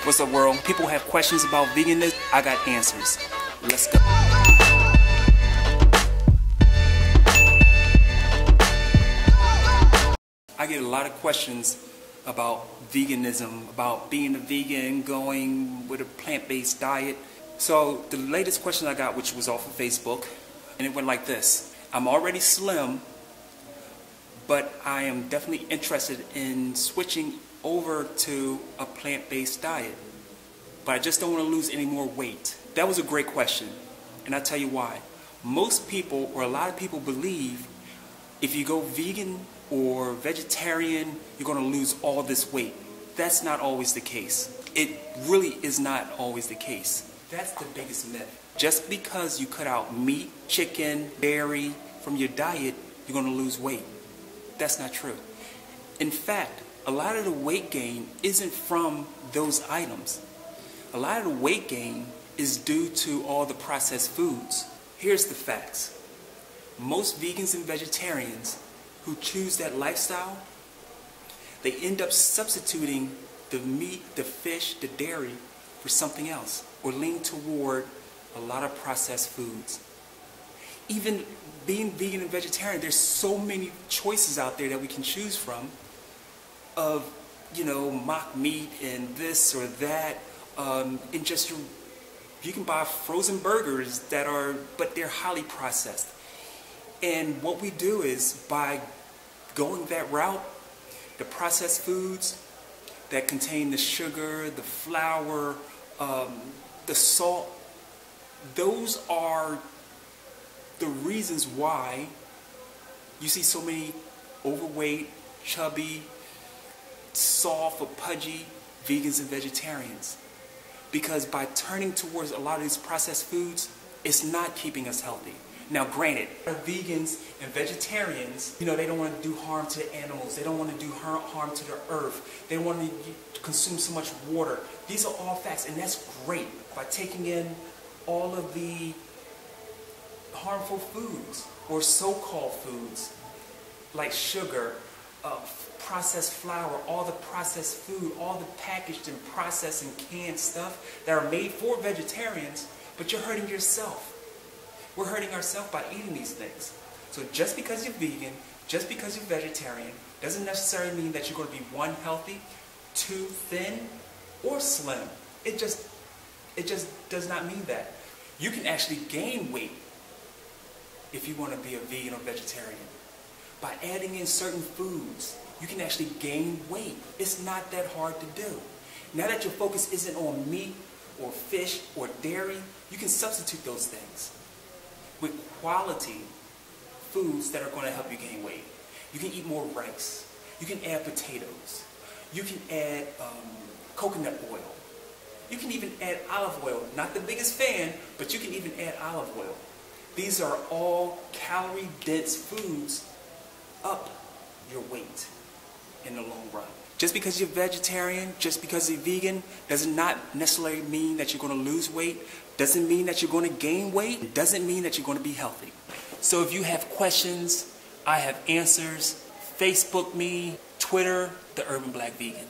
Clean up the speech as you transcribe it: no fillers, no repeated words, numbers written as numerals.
What's up, world? People have questions about veganism. I got answers. Let's go. I get a lot of questions about veganism, about being a vegan, going with a plant-based diet. So the latest question I got, which was off of Facebook, and it went like this. I'm already slim, but I am definitely interested in switching over to a plant-based diet. But I just don't want to lose any more weight. That was a great question, and I'll tell you why. Most people, or a lot of people, believe if you go vegan or vegetarian, you're going to lose all this weight. That's not always the case. It really is not always the case. That's the biggest myth. Just because you cut out meat, chicken, dairy from your diet, you're going to lose weight. That's not true. In fact, a lot of the weight gain isn't from those items. A lot of the weight gain is due to all the processed foods. Here's the facts. Most vegans and vegetarians who choose that lifestyle, they end up substituting the meat, the fish, the dairy for something else, or lean toward a lot of processed foods. Even being vegan and vegetarian, there's so many choices out there that we can choose from of, mock meat and this or that. And just you can buy frozen burgers but they're highly processed. And what we do is, by going that route, the processed foods that contain the sugar, the flour, the salt, those are the reasons why you see so many overweight, chubby, soft or pudgy vegans and vegetarians. Because by turning towards a lot of these processed foods, it's not keeping us healthy. Now granted, vegans and vegetarians, they don't want to do harm to animals. They don't want to do harm to the earth. They don't want to consume so much water. These are all facts, and that's great. By taking in all of the harmful foods, or so-called foods, like sugar, processed flour, all the processed food, all the packaged and processed and canned stuff that are made for vegetarians, but you're hurting yourself. We're hurting ourselves by eating these things. So just because you're vegan, just because you're vegetarian, doesn't necessarily mean that you're going to be, one, healthy, two, thin, or slim. It just does not mean that. You can actually gain weight if you want to be a vegan or vegetarian. By adding in certain foods, you can actually gain weight. It's not that hard to do. Now that your focus isn't on meat or fish or dairy, you can substitute those things with quality foods that are going to help you gain weight. You can eat more rice. You can add potatoes. You can add coconut oil. You can even add olive oil. Not the biggest fan, but you can even add olive oil. These are all calorie-dense foods up your weight in the long run. Just because you're vegetarian, just because you're vegan, does not necessarily mean that you're going to lose weight. Doesn't mean that you're going to gain weight. It doesn't mean that you're going to be healthy. So if you have questions, I have answers. Facebook me, Twitter, The Urban Black Vegan.